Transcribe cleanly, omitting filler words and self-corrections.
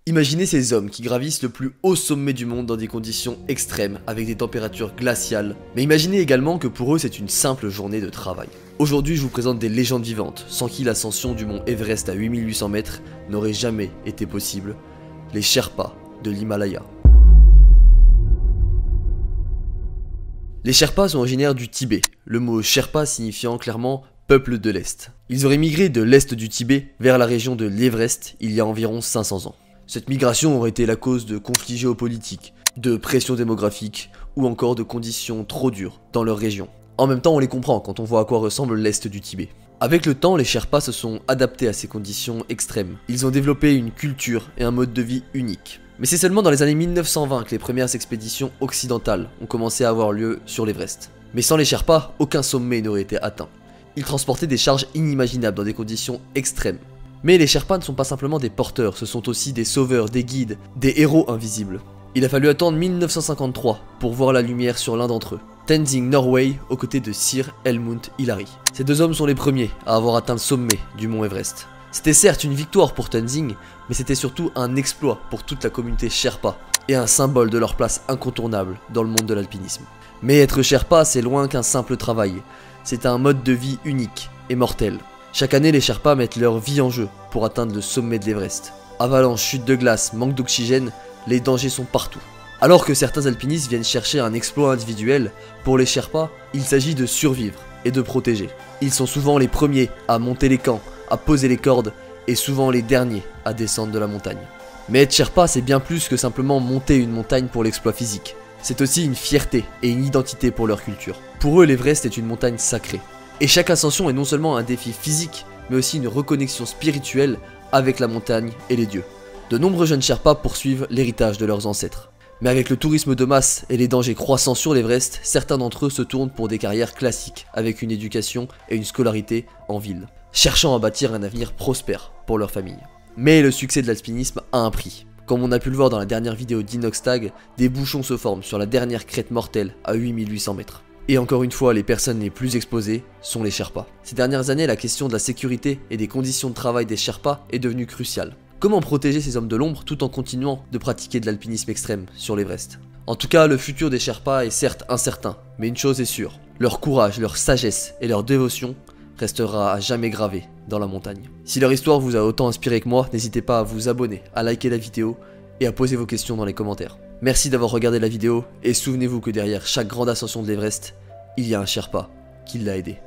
Imaginez ces hommes qui gravissent le plus haut sommet du monde dans des conditions extrêmes, avec des températures glaciales, mais imaginez également que pour eux c'est une simple journée de travail. Aujourd'hui je vous présente des légendes vivantes, sans qui l'ascension du mont Everest à 8800 mètres n'aurait jamais été possible, les Sherpas de l'Himalaya. Les Sherpas sont originaires du Tibet, le mot Sherpa signifiant clairement peuple de l'Est. Ils auraient migré de l'Est du Tibet vers la région de l'Everest il y a environ 500 ans. Cette migration aurait été la cause de conflits géopolitiques, de pression démographique ou encore de conditions trop dures dans leur région. En même temps, on les comprend quand on voit à quoi ressemble l'Est du Tibet. Avec le temps, les Sherpas se sont adaptés à ces conditions extrêmes. Ils ont développé une culture et un mode de vie unique. Mais c'est seulement dans les années 1920 que les premières expéditions occidentales ont commencé à avoir lieu sur l'Everest. Mais sans les Sherpas, aucun sommet n'aurait été atteint. Ils transportaient des charges inimaginables dans des conditions extrêmes. Mais les Sherpas ne sont pas simplement des porteurs, ce sont aussi des sauveurs, des guides, des héros invisibles. Il a fallu attendre 1953 pour voir la lumière sur l'un d'entre eux, Tenzing Norgay aux côtés de Sir Helmut Hillary. Ces deux hommes sont les premiers à avoir atteint le sommet du mont Everest. C'était certes une victoire pour Tenzing, mais c'était surtout un exploit pour toute la communauté Sherpa, et un symbole de leur place incontournable dans le monde de l'alpinisme. Mais être Sherpa, c'est loin qu'un simple travail, c'est un mode de vie unique et mortel. Chaque année, les Sherpas mettent leur vie en jeu pour atteindre le sommet de l'Everest. Avalanches, chutes de glace, manque d'oxygène, les dangers sont partout. Alors que certains alpinistes viennent chercher un exploit individuel, pour les Sherpas, il s'agit de survivre et de protéger. Ils sont souvent les premiers à monter les camps, à poser les cordes, et souvent les derniers à descendre de la montagne. Mais être Sherpa, c'est bien plus que simplement monter une montagne pour l'exploit physique. C'est aussi une fierté et une identité pour leur culture. Pour eux, l'Everest est une montagne sacrée. Et chaque ascension est non seulement un défi physique, mais aussi une reconnexion spirituelle avec la montagne et les dieux. De nombreux jeunes Sherpas poursuivent l'héritage de leurs ancêtres. Mais avec le tourisme de masse et les dangers croissants sur l'Everest, certains d'entre eux se tournent pour des carrières classiques, avec une éducation et une scolarité en ville, cherchant à bâtir un avenir prospère pour leur famille. Mais le succès de l'alpinisme a un prix. Comme on a pu le voir dans la dernière vidéo d'Inoxtag, des bouchons se forment sur la dernière crête mortelle à 8800 mètres. Et encore une fois, les personnes les plus exposées sont les Sherpas. Ces dernières années, la question de la sécurité et des conditions de travail des Sherpas est devenue cruciale. Comment protéger ces hommes de l'ombre tout en continuant de pratiquer de l'alpinisme extrême sur l'Everest? En tout cas, le futur des Sherpas est certes incertain, mais une chose est sûre, leur courage, leur sagesse et leur dévotion restera à jamais gravé dans la montagne. Si leur histoire vous a autant inspiré que moi, n'hésitez pas à vous abonner, à liker la vidéo et à poser vos questions dans les commentaires. Merci d'avoir regardé la vidéo et souvenez-vous que derrière chaque grande ascension de l'Everest, il y a un Sherpa qui l'a aidé.